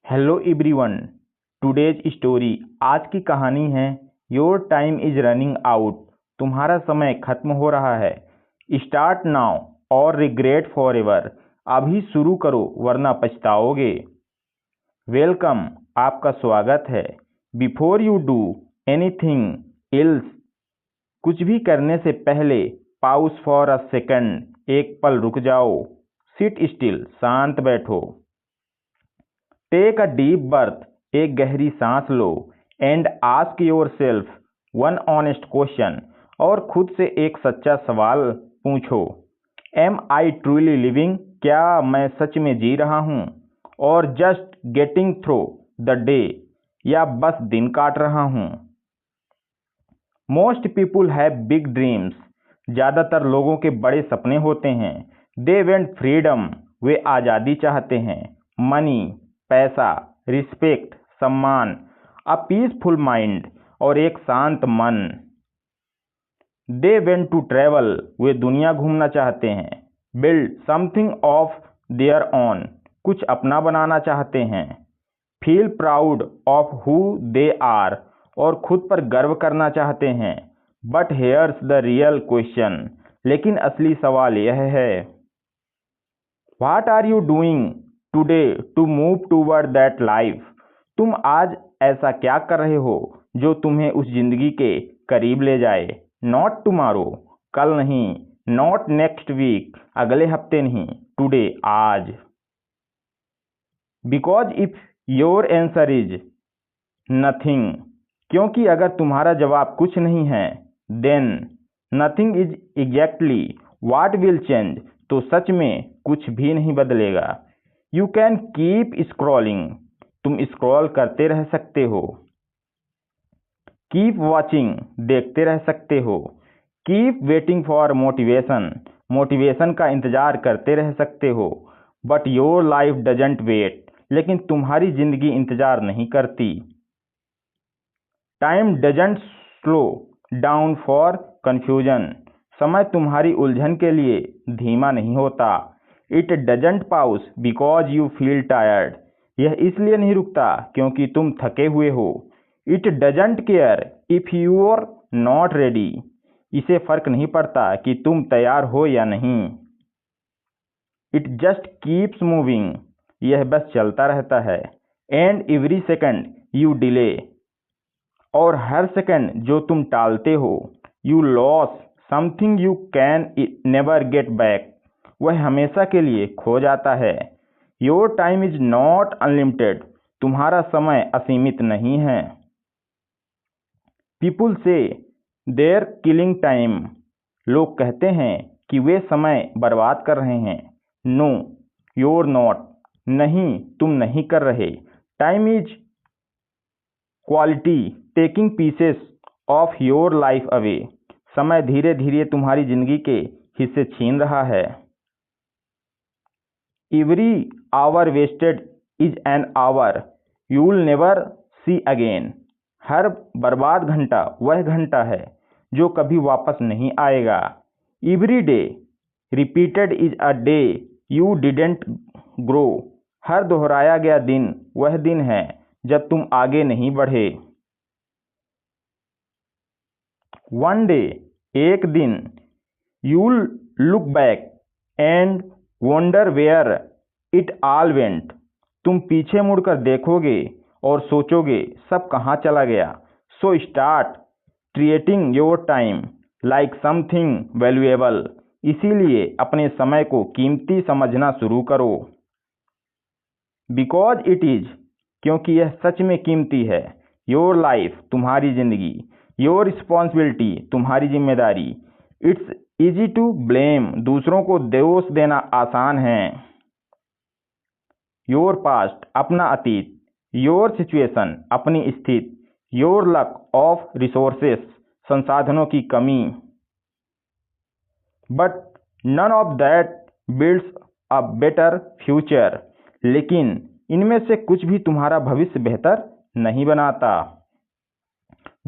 Hello everyone. Today's story, आज की कहानी है your time is running out. तुम्हारा समय खत्म हो रहा है। स्टार्ट नाउ और रिग्रेट फॉर एवर। अभी शुरू करो वरना पछताओगे। वेलकम, आपका स्वागत है। Before you do anything else, कुछ भी करने से पहले पाउस फॉर अ सेकंड, एक पल रुक जाओ। सिट स्टिल, शांत बैठो। टेक अ डीप बर्थ, एक गहरी सांस लो। And ask yourself one honest question, और खुद से एक सच्चा सवाल पूछो। एम आई ट्रूली लिविंग, क्या मैं सच में जी रहा हूँ? और just getting through the day, या बस दिन काट रहा हूँ? Most people have big dreams, ज़्यादातर लोगों के बड़े सपने होते हैं। दे वेंट फ्रीडम, वे आज़ादी चाहते हैं। मनी, पैसा, रिस्पेक्ट, सम्मान, अ पीसफुल माइंड, और एक शांत मन। दे वेंट टू ट्रेवल, वे दुनिया घूमना चाहते हैं। Build something of their own, कुछ अपना बनाना चाहते हैं। Feel proud of who they are, और खुद पर गर्व करना चाहते हैं। But here's the real question, लेकिन असली सवाल यह है, what are you doing today to move toward that life? तुम आज ऐसा क्या कर रहे हो जो तुम्हें उस जिंदगी के करीब ले जाए? नॉट टुमारो, कल नहीं। नॉट नेक्स्ट वीक, अगले हफ्ते नहीं। टुडे, आज। Because if your answer is nothing, क्योंकि अगर तुम्हारा जवाब कुछ नहीं है, then nothing is exactly what will change, तो सच में कुछ भी नहीं बदलेगा। यू कैन कीप स्क्रॉलिंग, तुम स्क्रॉल करते रह सकते हो। कीप वॉचिंग, देखते रह सकते हो। Keep waiting for motivation, motivation का इंतजार करते रह सकते हो। But your life doesn't wait, लेकिन तुम्हारी जिंदगी इंतजार नहीं करती। Time doesn't slow down for confusion, समय तुम्हारी उलझन के लिए धीमा नहीं होता। It doesn't pause because you feel tired, यह इसलिए नहीं रुकता क्योंकि तुम थके हुए हो। It doesn't care if you are not ready, इसे फर्क नहीं पड़ता कि तुम तैयार हो या नहीं। इट जस्ट कीप्स मूविंग, यह बस चलता रहता है। And every second you delay, और हर सेकंड जो तुम टालते हो, you loss something you can never get back, वह हमेशा के लिए खो जाता है। Your time is not unlimited, तुम्हारा समय असीमित नहीं है। पीपुल से देयर किलिंग टाइम, लोग कहते हैं कि वे समय बर्बाद कर रहे हैं। नो, योर नॉट, नहीं, तुम नहीं कर रहे। Time is quality taking pieces of your life away, समय धीरे धीरे तुम्हारी जिंदगी के हिस्से छीन रहा है। Every hour wasted is an hour you will never see again, हर बर्बाद घंटा वह घंटा है जो कभी वापस नहीं आएगा। Every day repeated is a day you didn't grow, हर दोहराया गया दिन वह दिन है जब तुम आगे नहीं बढ़े। वन डे, एक दिन, you look back and wonder where it all went, तुम पीछे मुड़कर देखोगे और सोचोगे सब कहाँ चला गया। So start treating your time like something valuable, इसीलिए अपने समय को कीमती समझना शुरू करो। बिकॉज इट इज, क्योंकि यह सच में कीमती है। योर लाइफ, तुम्हारी जिंदगी। योर रिस्पॉन्सिबिलिटी, तुम्हारी जिम्मेदारी। इट्स इजी टू ब्लेम, दूसरों को दोष देना आसान है। योर पास्ट, अपना अतीत। योर सिचुएशन, अपनी स्थिति। योर लक ऑफ रिसोर्सेस, संसाधनों की कमी। But none of that builds a better future, लेकिन इनमें से कुछ भी तुम्हारा भविष्य बेहतर नहीं बनाता।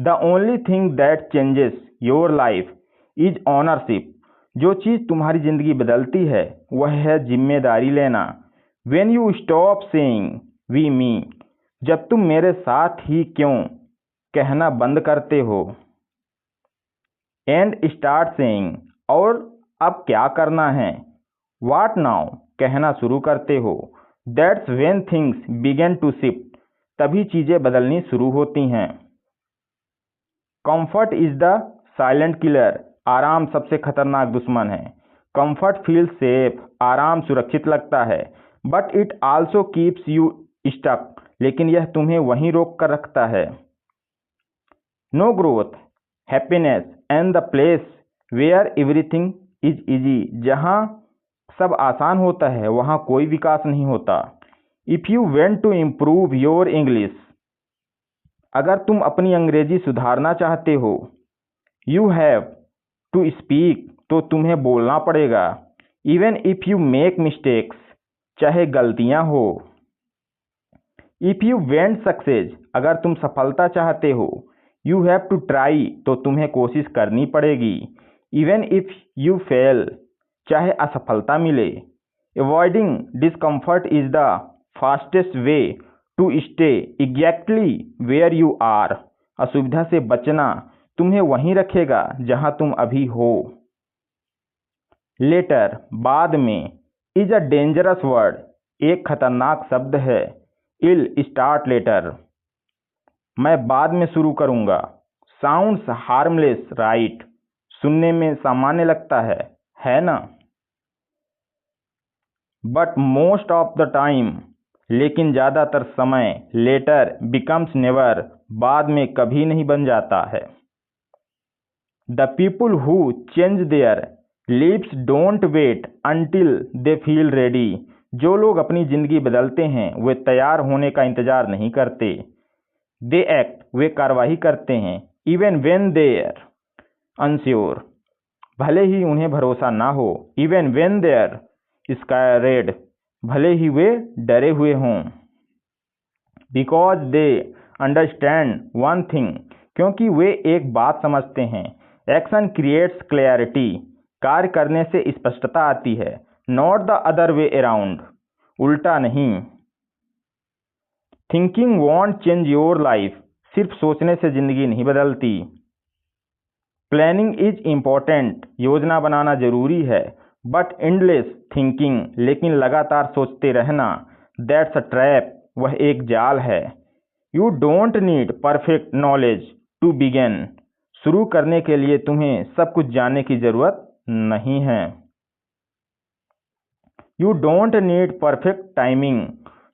The only thing that changes your life is ownership, जो चीज़ तुम्हारी जिंदगी बदलती है वह है जिम्मेदारी लेना। When you stop saying we me. जब तुम मेरे साथ ही क्यों कहना बंद करते हो। एंड स्टार्ट सेइंग, और अब क्या करना है। व्हाट नाउ, कहना शुरू करते हो। That's when things began to shift, तभी चीजें बदलनी शुरू होती हैं। Comfort is the silent killer, आराम सबसे खतरनाक दुश्मन है। कंफर्ट फील सेफ, आराम सुरक्षित लगता है। But it also keeps you stuck, लेकिन यह तुम्हें वहीं रोक कर रखता है। No growth, happiness and the place where everything is easy, जहाँ सब आसान होता है वहाँ कोई विकास नहीं होता। If you went to improve your English, अगर तुम अपनी अंग्रेजी सुधारना चाहते हो। यू हैव टू स्पीक, तो तुम्हें बोलना पड़ेगा। Even if you make mistakes, चाहे गलतियां हो। इफ यू वेंट सक्सेस, अगर तुम सफलता चाहते हो। यू हैव टू ट्राई, तो तुम्हें कोशिश करनी पड़ेगी। इवन इफ यू फेल, चाहे असफलता मिले। Avoiding discomfort is the fastest way to stay exactly where you are, असुविधा से बचना तुम्हें वहीं रखेगा जहां तुम अभी हो। लेटर, बाद में, इज अ डेंजरस वर्ड, एक खतरनाक शब्द है। इल स्टार्ट लेटर, मैं बाद में शुरू करूंगा। साउंड्स हार्मलेस राइट, सुनने में सामान्य लगता है ना। But most of the time, लेकिन ज़्यादातर समय, लेटर बिकम्स नेवर, बाद में कभी नहीं बन जाता है। The people who change their lives don't wait until they feel ready, जो लोग अपनी जिंदगी बदलते हैं वे तैयार होने का इंतजार नहीं करते। दे एक्ट, वे कार्रवाई करते हैं। इवन वेन देयर अनश्योर, भले ही उन्हें भरोसा ना हो। इवन वेन देयर स्कैरेड, भले ही वे डरे हुए हों। Because they understand one thing, क्योंकि वे एक बात समझते हैं। एक्शन क्रिएट्स क्लैरिटी, कार्य करने से स्पष्टता आती है। Not the other way around, उल्टा नहीं। Thinking want change your life, सिर्फ सोचने से जिंदगी नहीं बदलती। प्लानिंग इज इम्पोर्टेंट, योजना बनाना जरूरी है। बट एंडलेस थिंकिंग, लेकिन लगातार सोचते रहना। दैट्स अ ट्रैप, वह एक जाल है। You don't need perfect knowledge to begin, शुरू करने के लिए तुम्हें सब कुछ जानने की जरूरत नहीं है। You don't need perfect timing,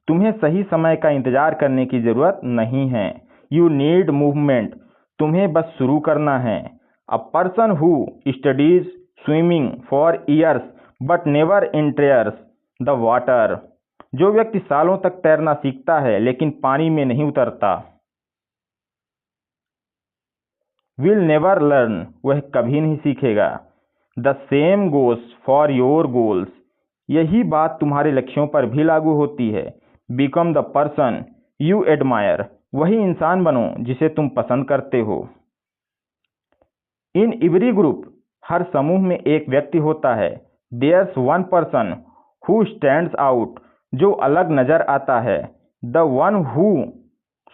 तुम्हें सही समय का इंतजार करने की जरूरत नहीं है। यू नीड मूवमेंट, तुम्हें बस शुरू करना है। A person who studies swimming for years but never enters the water, जो व्यक्ति सालों तक तैरना सीखता है लेकिन पानी में नहीं उतरता। विल नेवर लर्न, वह कभी नहीं सीखेगा। The same goes for your goals, यही बात तुम्हारे लक्ष्यों पर भी लागू होती है। Become the person you admire, वही इंसान बनो जिसे तुम पसंद करते हो। इन एवरी ग्रुप, हर समूह में एक व्यक्ति होता है। There's one person who stands out, जो अलग नजर आता है। The one who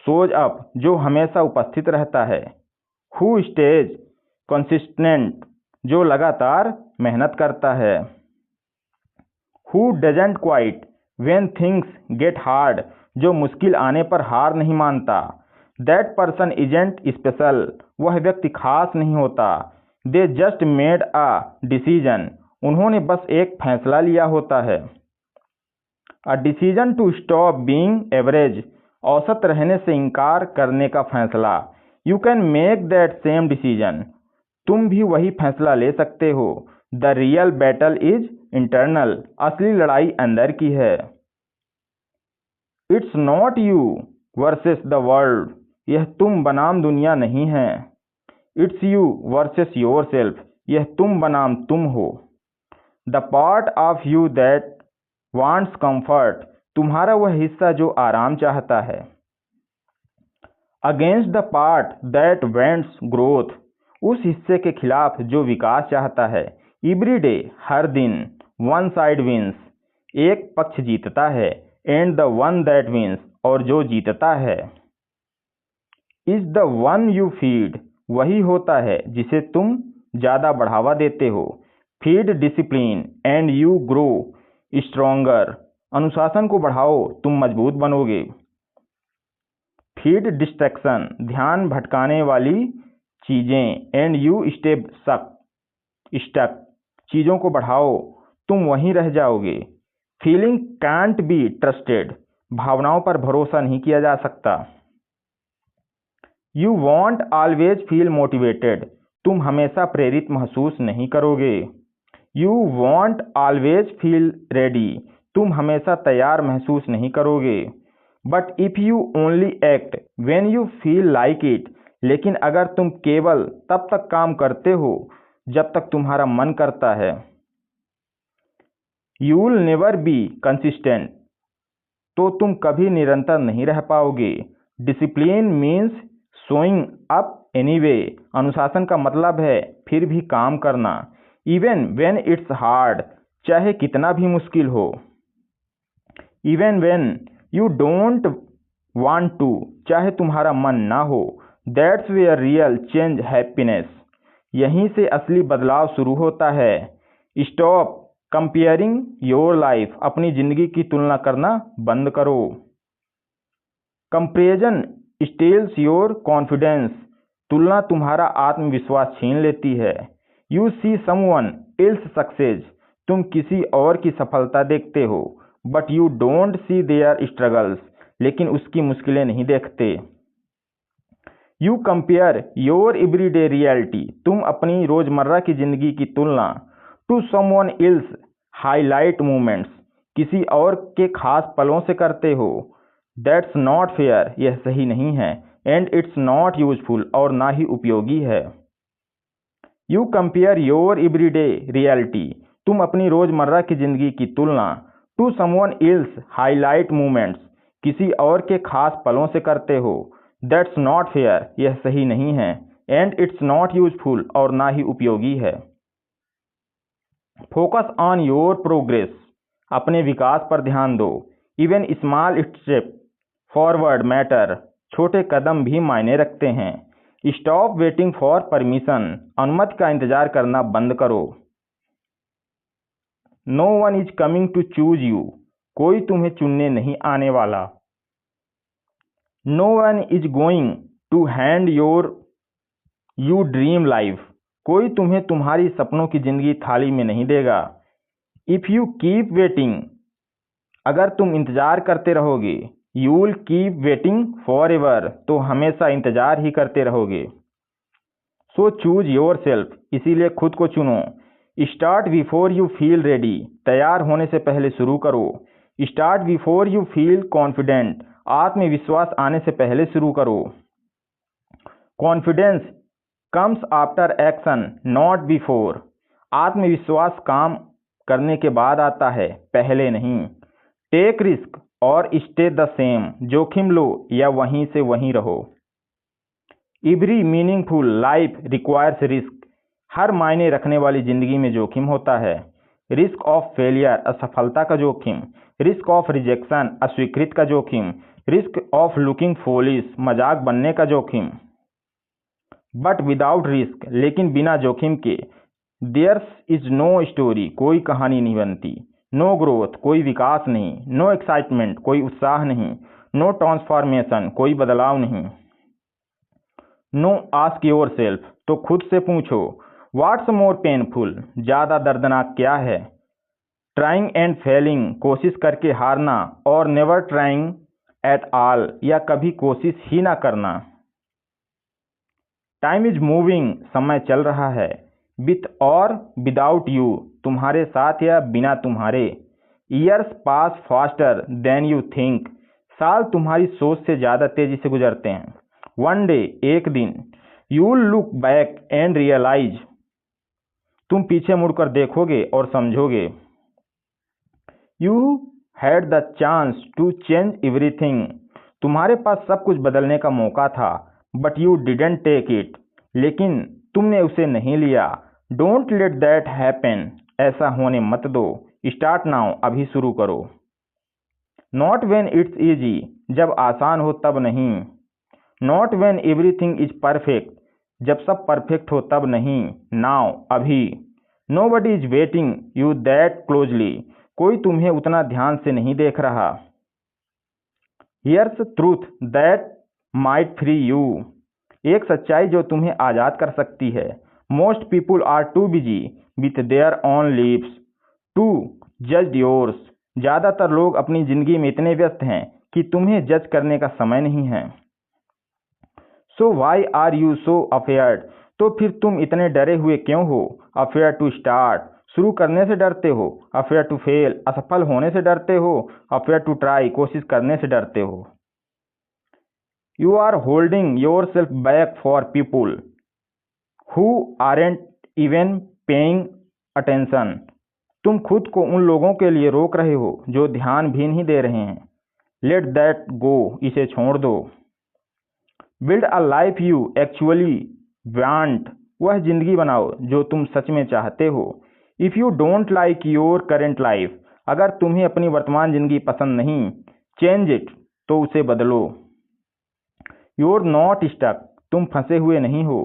shows up, जो हमेशा उपस्थित रहता है। हु स्टेज कंसिस्टेंट, जो लगातार मेहनत करता है। Who doesn't quite when things get hard, जो मुश्किल आने पर हार नहीं मानता। दैट पर्सन इजेंट स्पेशल, वह व्यक्ति खास नहीं होता। They just made a decision, उन्होंने बस एक फैसला लिया होता है। A decision to stop being average, औसत रहने से इनकार करने का फैसला। You can make that same decision, तुम भी वही फैसला ले सकते हो। The real battle is internal, असली लड़ाई अंदर की है। It's not you versus the world, यह तुम बनाम दुनिया नहीं है। It's you versus yourself, यह तुम बनाम तुम हो। The part of you that wants comfort, तुम्हारा वह हिस्सा जो आराम चाहता है। Against the part that wants growth, उस हिस्से के खिलाफ जो विकास चाहता है। एवरी डे, हर दिन, वन साइड विंस, एक पक्ष जीतता है। And the one that wins, और जो जीतता है, is the one you feed, वही होता है जिसे तुम ज़्यादा बढ़ावा देते हो। Feed discipline and you grow stronger, अनुशासन को बढ़ाओ, तुम मजबूत बनोगे। फीड डिस्ट्रैक्शन, ध्यान भटकाने वाली चीज़ें, एंड यू स्टे स्टक, चीज़ों को बढ़ाओ, तुम वहीं रह जाओगे। फीलिंग कांट बी ट्रस्टेड, भावनाओं पर भरोसा नहीं किया जा सकता। You want always feel motivated, तुम हमेशा प्रेरित महसूस नहीं करोगे। You want always feel ready, तुम हमेशा तैयार महसूस नहीं करोगे। But if you only act when you feel like it, लेकिन अगर तुम केवल तब तक काम करते हो जब तक तुम्हारा मन करता है। You will never be consistent, तो तुम कभी निरंतर नहीं रह पाओगे। Discipline means showing up anyway, अनुशासन का मतलब है फिर भी काम करना। इवन व्हेन इट्स हार्ड, चाहे कितना भी मुश्किल हो। Even when you don't want to, चाहे तुम्हारा मन ना हो। That's where real change happiness, यहीं से असली बदलाव शुरू होता है। स्टॉप कंपेयरिंग योर लाइफ, अपनी जिंदगी की तुलना करना बंद करो। कंपैरिजन स्टील्स योर कॉन्फिडेंस, तुलना तुम्हारा आत्मविश्वास छीन लेती है। You see someone else success, तुम किसी और की सफलता देखते हो। But you don't see their struggles, लेकिन उसकी मुश्किलें नहीं देखते। You compare your everyday reality, तुम अपनी रोजमर्रा की जिंदगी की तुलना to someone else highlight moments, किसी और के खास पलों से करते हो। दैट्स नॉट फेयर, यह सही नहीं है। एंड इट्स नॉट यूजफुल, और ना ही उपयोगी है। You compare your everyday reality, तुम अपनी रोजमर्रा की जिंदगी की तुलना to someone else highlight moments, किसी और के खास पलों से करते हो। दैट्स नॉट फेयर, यह सही नहीं है। एंड इट्स नॉट यूजफुल, और ना ही उपयोगी है। फोकस ऑन योर प्रोग्रेस, अपने विकास पर ध्यान दो। Even small step forward matter, छोटे कदम भी मायने रखते हैं। स्टॉप वेटिंग फॉर परमिशन, अनुमति का इंतजार करना बंद करो। No one is coming to choose you, कोई तुम्हें चुनने नहीं आने वाला। No one is going to hand you dream life, कोई तुम्हें तुम्हारी सपनों की जिंदगी थाली में नहीं देगा। इफ़ यू कीप वेटिंग, अगर तुम इंतजार करते रहोगे, you will keep waiting for ever, तो हमेशा इंतजार ही करते रहोगे। सो चूज योर सेल्फ, इसीलिए खुद को चुनो। Start before you feel ready, तैयार होने से पहले शुरू करो। Start before you feel confident, आत्मविश्वास आने से पहले शुरू करो। Confidence comes after action not before, आत्मविश्वास काम करने के बाद आता है, पहले नहीं। टेक रिस्क और स्टे द सेम, जोखिम लो या वहीं से वहीं रहो। Every meaningful life requires risk, हर मायने रखने वाली जिंदगी में जोखिम होता है। रिस्क ऑफ फेलियर, असफलता का जोखिम। रिस्क ऑफ रिजेक्शन, अस्वीकृत का जोखिम। रिस्क ऑफ लुकिंग फूलिश, मजाक बनने का जोखिम। बट विदाउट रिस्क, लेकिन बिना जोखिम के, देयर्स इज नो स्टोरी, कोई कहानी नहीं बनती। नो ग्रोथ, कोई विकास नहीं। नो एक्साइटमेंट, कोई उत्साह नहीं। नो ट्रांसफॉर्मेशन, कोई बदलाव नहीं। नो आस्क योर सेल्फ, तो खुद से पूछो, व्हाट्स मोर पेनफुल, ज़्यादा दर्दनाक क्या है। ट्राइंग एंड फेलिंग, कोशिश करके हारना, और नेवर ट्राइंग एट ऑल, या कभी कोशिश ही ना करना। टाइम इज मूविंग, समय चल रहा है। विथ और विदाउट यू, तुम्हारे साथ या बिना तुम्हारे। Years pass faster than you think, साल तुम्हारी सोच से ज़्यादा तेजी से गुजरते हैं। वन डे, एक दिन। You will look back and realize, तुम पीछे मुड़कर देखोगे और समझोगे। You had the chance to change everything, तुम्हारे पास सब कुछ बदलने का मौका था। But you didn't take it, लेकिन तुमने उसे नहीं लिया। डोंट लेट दैट हैपन, ऐसा होने मत दो। स्टार्ट नाउ, अभी शुरू करो। नॉट व्हेन इट्स ईजी, जब आसान हो तब नहीं। Not when everything is perfect, जब सब परफेक्ट हो तब नहीं। नाउ, अभी। Nobody is waiting you that closely, कोई तुम्हें उतना ध्यान से नहीं देख रहा। Here's truth that might free you, एक सच्चाई जो तुम्हें आज़ाद कर सकती है। Most people are too busy with their own lives to जज योर्स, ज़्यादातर लोग अपनी ज़िंदगी में इतने व्यस्त हैं कि तुम्हें जज करने का समय नहीं है। सो Y are you so afraid, तो फिर तुम इतने डरे हुए क्यों हो। अफेयर टू स्टार्ट, शुरू करने से डरते हो। अफेयर टू फेल, असफल होने से डरते हो। अफेयर टू ट्राई, कोशिश करने से डरते हो। You are holding yourself back for people who aren't even paying attention, तुम खुद को उन लोगों के लिए रोक रहे हो जो ध्यान भी नहीं दे रहे हैं। लेट दैट गो, इसे छोड़ दो। Build a life you actually want, वह जिंदगी बनाओ जो तुम सच में चाहते हो। If you don't like your current life, अगर तुम्हें अपनी वर्तमान जिंदगी पसंद नहीं, चेंज इट, तो उसे बदलो। यूर नॉट स्टक, तुम फंसे हुए नहीं हो।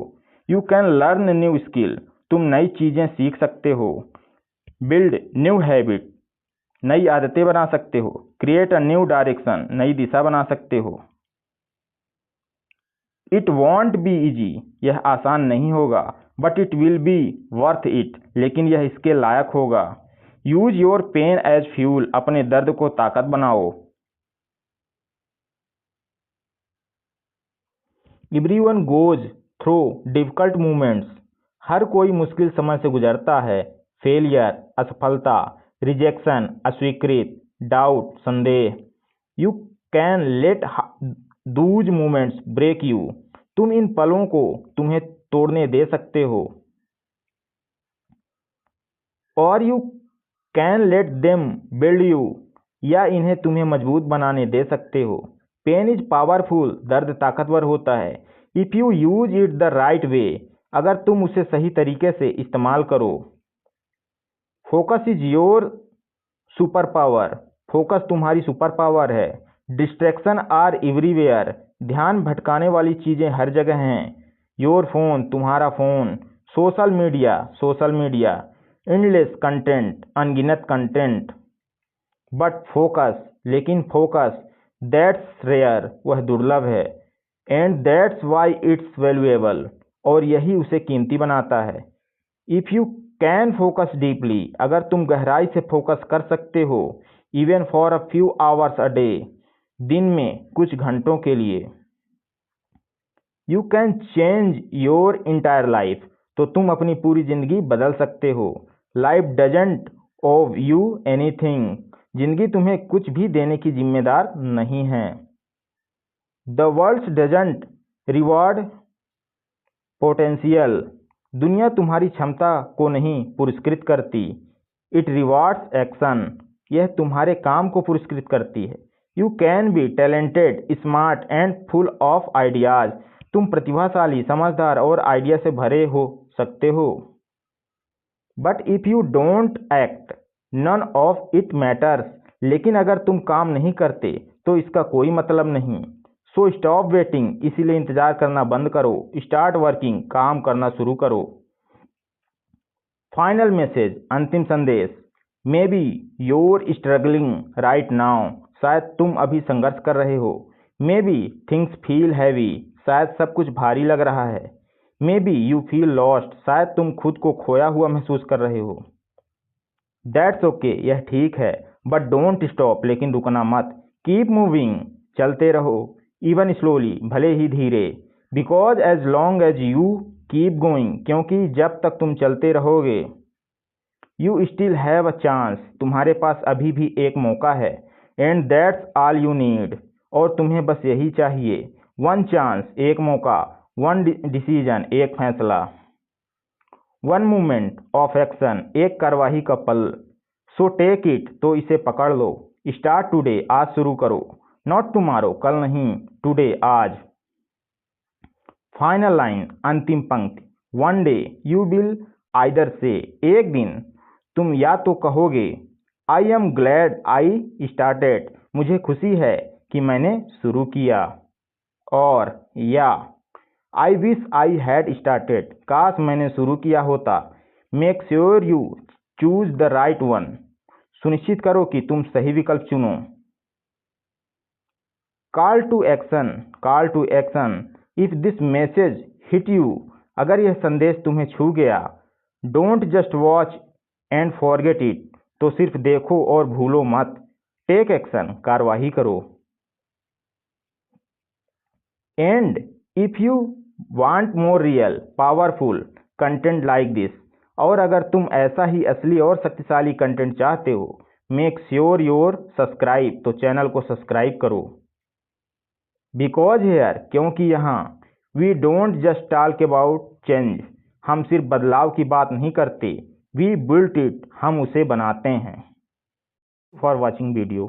You can learn new skill, तुम नई चीज़ें सीख सकते हो। बिल्ड न्यू हैबिट, नई आदतें बना सकते हो। क्रिएट अ न्यू डायरेक्शन, नई दिशा बना सकते हो। इट वॉन्ट बी इजी, यह आसान नहीं होगा। But it will be worth it, लेकिन यह इसके लायक होगा। Use your pain as fuel, अपने दर्द को ताकत बनाओ। Everyone goes through difficult moments, हर कोई मुश्किल समय से गुजरता है। फेलियर, असफलता। रिजेक्शन, अस्वीकृत। डाउट, संदेह। You can let those moments break you, तुम इन पलों को तुम्हें तोड़ने दे सकते हो। और you can let them build you, या इन्हें तुम्हें मजबूत बनाने दे सकते हो। पेन इज पावरफुल, दर्द ताकतवर होता है। If you use it the right way, अगर तुम उसे सही तरीके से इस्तेमाल करो। Focus is your super power, focus तुम्हारी सुपर पावर है। डिस्ट्रैक्शन आर एवरीवेयर, ध्यान भटकाने वाली चीज़ें हर जगह हैं। योर फोन, तुम्हारा phone. Social media, social media. Endless content, अनगिनत कंटेंट। बट फोकस, लेकिन फोकस, दैट्स रेयर, वह दुर्लभ है। And that's why it's valuable, और यही उसे कीमती बनाता है। If you can focus deeply, अगर तुम गहराई से फोकस कर सकते हो, even for a few hours a day, दिन में कुछ घंटों के लिए, you can change your entire life, तो तुम अपनी पूरी जिंदगी बदल सकते हो। लाइफ डजंट ओव यू एनीथिंग, जिंदगी तुम्हें कुछ भी देने की जिम्मेदार नहीं है। The world doesn't reward potential, दुनिया तुम्हारी क्षमता को नहीं पुरस्कृत करती। इट रिवॉर्ड्स एक्शन, यह तुम्हारे काम को पुरस्कृत करती है। You can be talented, smart and full of ideas, तुम प्रतिभाशाली, समझदार और आइडिया से भरे हो सकते हो। But if you don't act, none of it matters, लेकिन अगर तुम काम नहीं करते तो इसका कोई मतलब नहीं। सो स्टॉप वेटिंग, इसीलिए इंतजार करना बंद करो। स्टार्ट वर्किंग, काम करना शुरू करो। फाइनल मैसेज, अंतिम संदेश। May be your struggling right now, शायद तुम अभी संघर्ष कर रहे हो। May be things feel heavy, शायद सब कुछ भारी लग रहा है। May be you feel lost, शायद तुम खुद को खोया हुआ महसूस कर रहे हो। दैट्स ओके, यह ठीक है। बट डोंट स्टॉप, लेकिन रुकना मत। कीप मूविंग, चलते रहो। इवन स्लोली, भले ही धीरे। Because as long as you keep going, क्योंकि जब तक तुम चलते रहोगे, you still have a chance, तुम्हारे पास अभी भी एक मौका है। And that's all you need, और तुम्हें बस यही चाहिए। वन चांस, एक मौका। वन डिसीजन, एक फैसला। वन मूवमेंट ऑफ एक्शन, एक कार्यवाही का पल। सो टेक इट, तो इसे पकड़ लो। स्टार्ट टुडे, आज शुरू करो। नॉट टुमारो, कल नहीं, टुडे, आज। फाइनल लाइन, अंतिम पंक्ति। One day you will either say, एक दिन तुम या तो कहोगे I am glad I started, मुझे खुशी है कि मैंने शुरू किया। और या I wish I had started, काश मैंने शुरू किया होता। Make sure you choose the right one, सुनिश्चित करो कि तुम सही विकल्प चुनो। Call to action, if this message hit you, अगर यह संदेश तुम्हें छू गया, don't just watch and forget it, तो सिर्फ देखो और भूलो मत। टेक एक्शन, कार्रवाई करो। And if you want more real powerful content like this, और अगर तुम ऐसा ही असली और शक्तिशाली कंटेंट चाहते हो, मेक श्योर योर सब्सक्राइब, तो चैनल को सब्सक्राइब करो। बिकॉज हेयर, क्योंकि यहाँ we don't just talk about change, हम सिर्फ बदलाव की बात नहीं करते, वी बिल्ट इट, हम उसे बनाते हैं। For watching video.